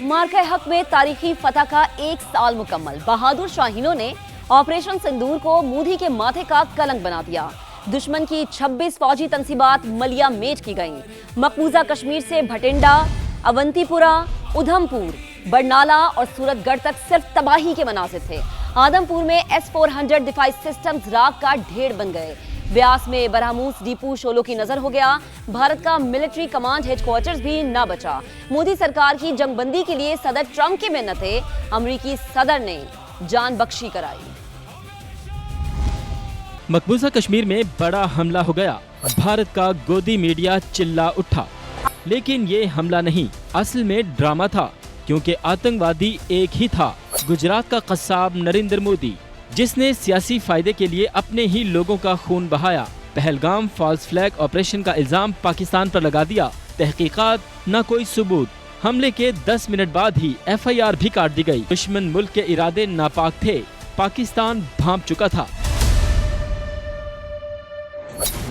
मार्का हक में तारीखी फतह का 1 साल मुकम्मल। बहादुर शाहीनों ने ऑपरेशन सिंदूर को मोदी के माथे का कलंक बना दिया। दुश्मन की 26 फौजी तंसीबात मलिया मेट की गईं। मकबूजा कश्मीर से भटिंडा, अवंतीपुरा, उधमपुर, बरनाला और सूरतगढ़ तक सिर्फ तबाही के मनासिर थे। आदमपुर में S-400 डिफाइस सिस्टम्स राख का ढेर बन गए। ब्यास में बरहमूस डिपो शोलों की नजर हो गया। भारत का मिलिट्री कमांड हेडक्वार्टर्स भी न बचा। मोदी सरकार की जंगबंदी के लिए सदर ट्रंप की मिन्नतें अमरीकी सदर ने जान बख्शी कराई। मकबूजा कश्मीर में बड़ा हमला हो गया। भारत का गोदी मीडिया चिल्ला उठा, लेकिन ये हमला नहीं, असल में ड्रामा था, क्योंकि आतंकवादी एक ही था, गुजरात का कस्साब नरेंद्र मोदी, जिसने सियासी फायदे के लिए अपने ही लोगों का खून बहाया। पहलगाम फॉल्स फ्लैग ऑपरेशन का इल्जाम पाकिस्तान पर लगा दिया। तहकीकात, न कोई सबूत। हमले के 10 मिनट बाद ही FIR भी काट दी गई। दुश्मन मुल्क के इरादे नापाक थे, पाकिस्तान भांप चुका था।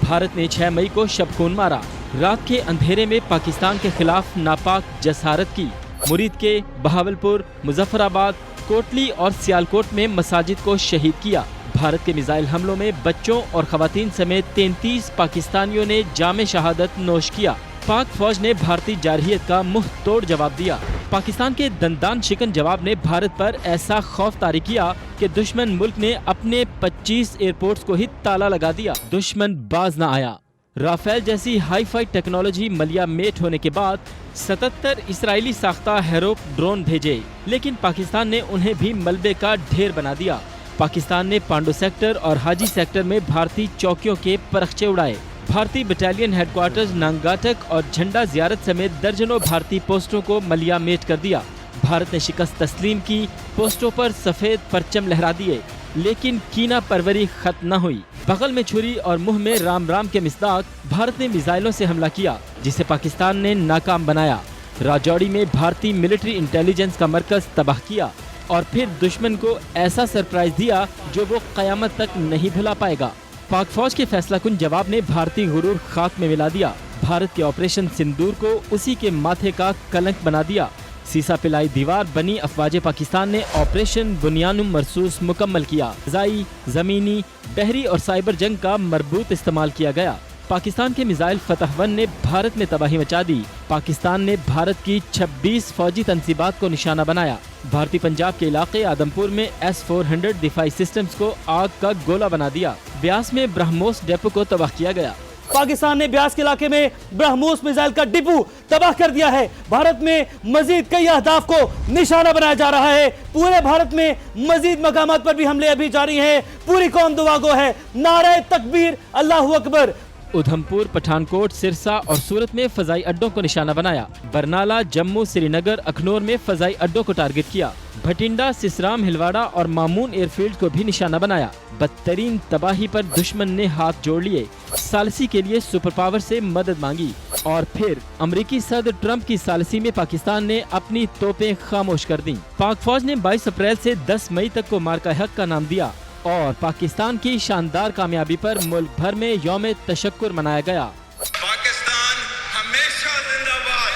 भारत ने 6 मई को शब-खून मारा। रात के अंधेरे में पाकिस्तान के खिलाफ नापाक जसारत की। मुरीद के बहावलपुर, मुजफ्फराबाद, कोटली और सियालकोट में मसाजिद को शहीद किया। भारत के मिसाइल हमलों में बच्चों और खवातीन समेत 33 पाकिस्तानियों ने जामे शहादत नोश किया। पाक फौज ने भारतीय जारहियत का मुंह तोड़ जवाब दिया। पाकिस्तान के दंदान शिकन जवाब ने भारत पर ऐसा खौफ तारी किया कि दुश्मन मुल्क ने अपने 25 एयरपोर्ट्स को ही ताला लगा दिया। दुश्मन बाज न आया। राफेल जैसी हाई फाई टेक्नोलॉजी मलिया मेट होने के बाद 77 इसराइली साख्ता हेरोप ड्रोन भेजे, लेकिन पाकिस्तान ने उन्हें भी मलबे का ढेर बना दिया। पाकिस्तान ने पांडु सेक्टर और हाजी सेक्टर में भारतीय चौकियों के परखचे उड़ाए। भारतीय बटालियन हेडक्वार्टर्स नांगाटक और झंडा जियारत समेत दर्जनों भारतीय पोस्टों को मलिया मेट कर दिया। भारत ने शिकस्त तस्लीम की, पोस्टों पर सफेद परचम लहरा दिए, लेकिन कीना परवरी खत्म न हुई। बगल में छुरी और मुंह में राम राम के मिसदाक भारत ने मिसाइलों से हमला किया, जिसे पाकिस्तान ने नाकाम बनाया। राजौरी में भारतीय मिलिट्री इंटेलिजेंस का मरकज तबाह किया और फिर दुश्मन को ऐसा सरप्राइज दिया जो वो कयामत तक नहीं भुला पाएगा। पाक फौज के फैसला कुन जवाब ने भारतीय गुरूर खाक में मिला दिया। भारत के ऑपरेशन सिंदूर को उसी के माथे का कलंक बना दिया। सीसा पिलाई दीवार बनी अफवाज पाकिस्तान ने ऑपरेशन बुनियानुम मरसूस मुकम्मल किया। फ़ज़ाई, ज़मीनी, बहरी और साइबर जंग का मरबूत इस्तेमाल किया गया। पाकिस्तान के मिसाइल फतह 1 ने भारत में तबाही मचा दी। पाकिस्तान ने भारत की 26 फौजी तंसीबात को निशाना बनाया। भारतीय पंजाब के इलाके आदमपुर में S-400 डिफाइस सिस्टम्स को आग का गोला बना दिया। ब्यास में ब्रह्मोस डेपो को तबाह किया गया। पाकिस्तान ने ब्यास के इलाके में ब्रह्मोस मिसाइल का डिपो तबाह कर दिया है। भारत में मजीद कई अहदाफ को निशाना बनाया जा रहा है। पूरे भारत में मजीद मकामात पर भी हमले अभी जारी हैं। पूरी कौम दुआ गो है। नारे तकबीर, अल्लाहू अकबर। उधमपुर, पठानकोट, सिरसा और सूरत में फजाई अड्डों को निशाना बनाया। बरनाला, जम्मू, श्रीनगर, अखनौर में फजाई अड्डों को टारगेट किया। भटिंडा, सिसराम, हिलवाड़ा और मामून एयरफील्ड को भी निशाना बनाया। बदतरीन तबाही पर दुश्मन ने हाथ जोड़ लिए। सालसी के लिए सुपर पावर से मदद मांगी और फिर अमेरिकी सदर ट्रंप की सालसी में पाकिस्तान ने अपनी तोपें खामोश कर दी। पाक फौज ने 22 अप्रैल से 10 मई तक को मार्का हक का नाम दिया और पाकिस्तान की शानदार कामयाबी पर मुल्क भर में यौम तशक्कुर मनाया गया। पाकिस्तान हमेशा जिंदाबाद।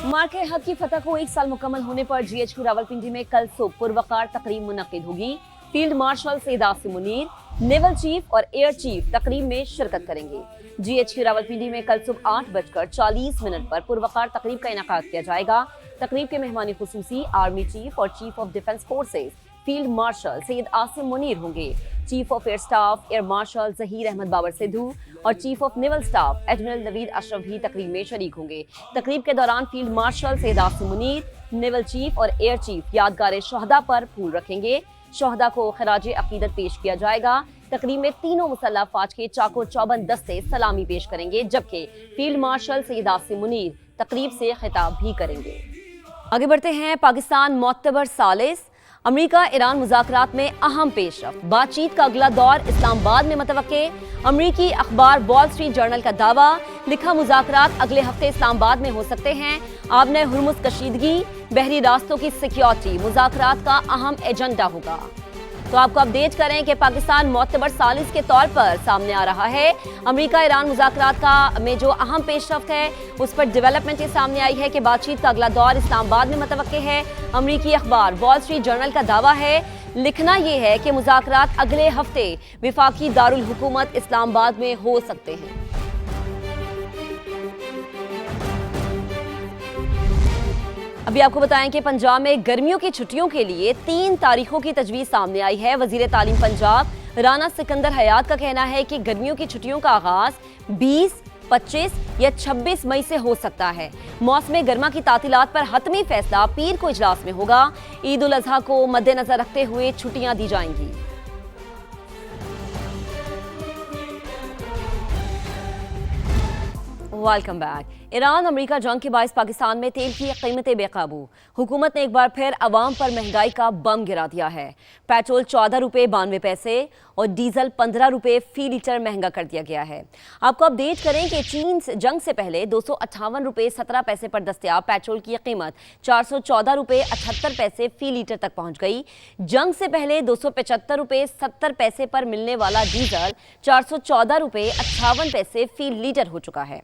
मार्के हक की फतह को 1 साल मुकम्मल होने पर GHQ रावलपिंडी में कल सुबह पुरवकार तकरीब मुनक्किद होगी। Field marshal Syed Asim Munir, naval chief और एयर चीफ तकरीब में शिरकत करेंगे। GHQ रावलपिंडी में कल सुबह 8:40 पर पुरवकार तकरीब का इनेकाद किया जाएगा। तकरीब के मेहमान खुसूसी आर्मी चीफ और chief of defence forces field marshal Syed Asim Munir होंगे। Chief of air staff air marshal Zaheer Ahmed Babar Sidhu और chief of naval staff admiral Naveed Ashraf भी तकरीब में शरीक होंगे। तकरीब के दौरान field marshal Syed Asim Munir, naval chief और एयर चीफ यादगार शहदा पर फूल रखेंगे। शहदा को खराज अकीदत पेश किया जाएगा। तकरीब में तीनों मुसल्लह अफवाज के चाको चौबंद दस्ते सलामी पेश करेंगे, जबकि फील्ड मार्शल सैयद आसिम मुनीर तकरीब से खिताब भी करेंगे। आगे बढ़ते हैं। पाकिस्तान मोतबर सालिस, अमेरिका ईरान मुज़ाकरात में अहम पेशरफ्त। बातचीत का अगला दौर इस्लामाबाद में मतवक्के। अमेरिकी अखबार वॉल स्ट्रीट जर्नल का दावा, लिखा मुज़ाकरात अगले हफ्ते इस्लामाबाद में हो सकते हैं। आबने हुर्मुज़ कशीदगी, बहरी रास्तों की सिक्योरिटी मुज़ाकरात का अहम एजेंडा होगा। तो आपको अपडेट करें कि पाकिस्तान मोतबर सालिस के तौर पर सामने आ रहा है। अमेरिका ईरान मुज़ाकरात का में जो अहम पेशरफ्त है उस पर डेवलपमेंट ये सामने आई है कि बातचीत का अगला दौर इस्लामाबाद में मुतवक्के है। अमरीकी अखबार वॉल स्ट्रीट जर्नल का दावा है, लिखना ये है कि मुज़ाकरात अगले हफ्ते विफाकी दारुल हुकूमत इस्लामाबाद में हो सकते हैं। अभी आपको बताएं कि पंजाब में गर्मियों की छुट्टियों के लिए 3 तारीखों की तजवीज़ सामने आई है। वज़ीर तालीम पंजाब राना सिकंदर हयात का कहना है कि गर्मियों की छुट्टियों का आगाज़ 20, 25 या 26 मई से हो सकता है। मौसम गर्मा की तातीलात पर हतमी फैसला पीर को इजलास में होगा। ईद उल अज़हा को मद्देनजर रखते हुए छुट्टियां दी जाएंगी। Welcome back. ईरान अमेरिका जंग के बायस पाकिस्तान में तेल की कीमतें बेकाबू। हुकूमत ने एक बार फिर अवाम पर महंगाई का बम गिरा दिया है। पेट्रोल 14 रुपये 92 पैसे और डीजल 15 रुपये फी लीटर महंगा कर दिया गया है। आपको अपडेट करें कि चीन जंग से पहले 258 रुपये 17 पैसे पर दस्तयाब पेट्रोल की कीमत 414 रुपये 78 पैसे फी लीटर तक पहुंच गई। जंग से पहले 275 रुपये 70 पैसे पर मिलने वाला डीजल 414 रुपये 58 पैसे फी लीटर हो चुका है।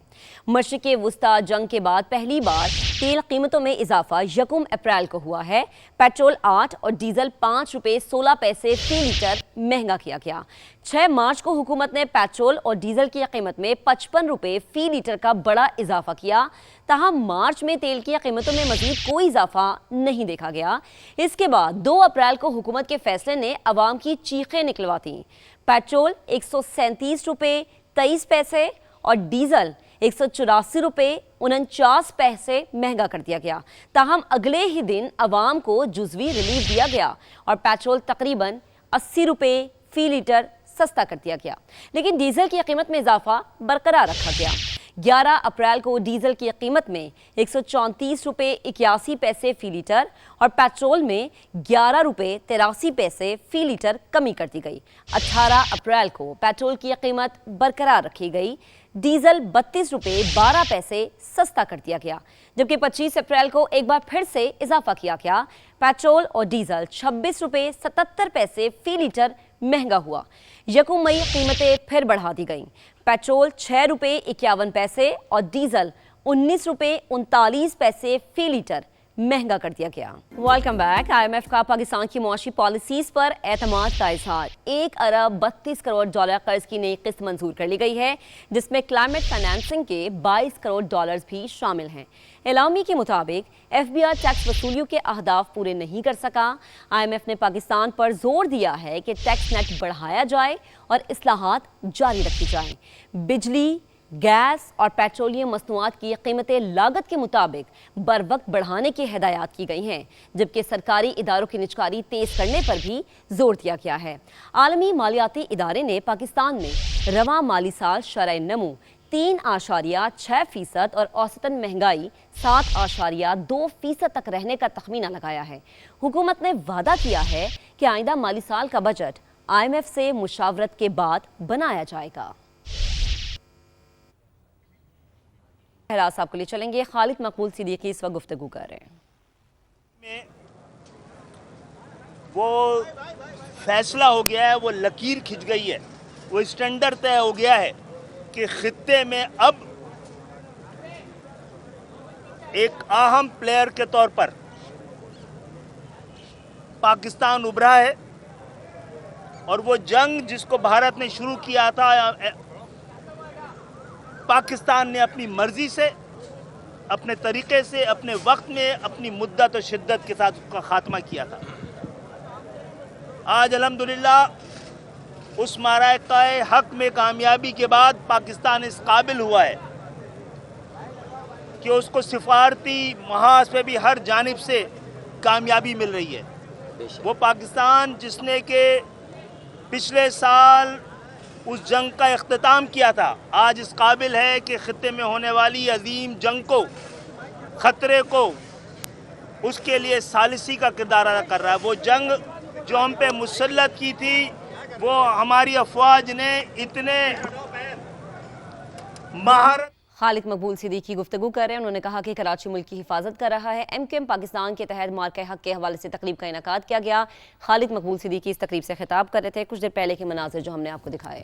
मशरिक़ वुस्ता जंग के बाद पहली बार तेल कीमतों में इजाफा 1 अप्रैल को हुआ है। पेट्रोल 8 और डीजल 5 रुपये 16 पैसे फी लीटर महंगा किया गया। 6 मार्च को हुकूमत ने पेट्रोल और डीजल की कीमत में 55 रुपये फी लीटर का बड़ा इजाफा किया। ताहम मार्च में तेल की कीमतों में मजीद कोई इजाफा नहीं देखा गया। इसके बाद 2 अप्रैल को हुकूमत के फैसले ने अवाम की चीखें निकलवाती। पेट्रोल 137 रुपये 23 पैसे और डीजल 184 रुपये 49 पैसे महंगा कर दिया गया। ताहम अगले ही दिन अवाम को जुज़वी रिलीफ दिया गया और पेट्रोल तकरीबन 80 रुपये फी लीटर सस्ता कर दिया गया, लेकिन डीजल की कीमत में इजाफा बरकरार रखा गया। 11 अप्रैल को डीजल की कीमत में 134 रुपये 81 पैसे फी लीटर और पेट्रोल में 11 रुपये 83 पैसे फी लीटर कमी कर दी गई। 18 अप्रैल को पेट्रोल की कीमत बरकरार रखी गई। डीजल 32 रुपये 12 पैसे सस्ता कर दिया गया, जबकि 25 अप्रैल को एक बार फिर से इजाफा किया गया। पेट्रोल और डीजल 26 रुपये 77 पैसे फी लीटर महंगा हुआ। 1 मई कीमतें फिर बढ़ा दी गईं। पेट्रोल 6 रुपये 51 पैसे और डीजल 19 रुपये 39 पैसे फी लीटर महंगा कर दिया गया। Welcome back. IMF का पाकिस्तान की मुआशी पॉलिसीज पर एतमाद का इजहार। 1 अरब 32 करोड़ डॉलर कर्ज की नई किस्त मंजूर कर ली गई है, जिसमें क्लाइमेट फाइनेंसिंग के 22 करोड़ डॉलर भी शामिल हैं। एलामी के मुताबिक FBI टैक्स वसूलियों के अहदाफ पूरे नहीं कर सका। IMF ने पाकिस्तान पर जोर दिया है कि टैक्स नेट बढ़ाया जाए और इस्लाहात जारी रखी जाए। बिजली, गैस और पेट्रोलियम मसनूआत की कीमतें लागत के मुताबिक बर वक्त बढ़ाने की हिदायत की गई हैं, जबकि सरकारी इदारों की निजकारी तेज करने पर भी जोर दिया गया है। आलमी मालियाती इदारे ने पाकिस्तान में रवां माली साल शरह नमू 3.6% और औसतन महंगाई 7.2% तक रहने का तखमीना लगाया है। हुकूमत ने वादा किया है कि आइंदा माली साल का बजट IMF से मुशावरत के बाद बनाया जाएगा। आपको ले चलेंगे, खालिद मकबूल सिद्दीकी इस वक्त गुफ्तगू कर रहे हैं। वो फैसला हो गया है, वो लकीर खिंच गई है, वो स्टैंडर्ड तय हो गया है कि खित्ते में अब एक अहम प्लेयर के तौर पर पाकिस्तान उभरा है। और वो जंग जिसको भारत ने शुरू किया था, पाकिस्तान ने अपनी मर्जी से, अपने तरीके से, अपने वक्त में, अपनी मुद्दत और शिद्दत के साथ उसका खात्मा किया था। आज अल्हम्दुलिल्लाह उस माराए हक में कामयाबी के बाद पाकिस्तान इस काबिल हुआ है कि उसको सिफारती महाज पे भी हर जानिब से कामयाबी मिल रही है। वो पाकिस्तान जिसने के पिछले साल उस जंग का इख्तिताम किया था, आज इस काबिल है कि खित्ते में होने वाली अजीम जंग को, खतरे को, उसके लिए सालिसी का किरदार अदा कर रहा है। वो जंग जो हम पे मुसल्लत की थी, वो हमारी अफवाज ने इतने महारत خالد مقبول صدیقی گفتگو کر رہے ہیں. انہوں نے کہا کہ کراچی ملک کی حفاظت کر رہا ہے. MQM پاکستان کے تحت مارکہ حق کے حوالے سے تقریب کا انعقاد کیا گیا. خالد مقبول صدیقی اس تقریب سے خطاب کر رہے تھے. کچھ دیر پہلے کے مناظر جو ہم نے آپ کو دکھائے.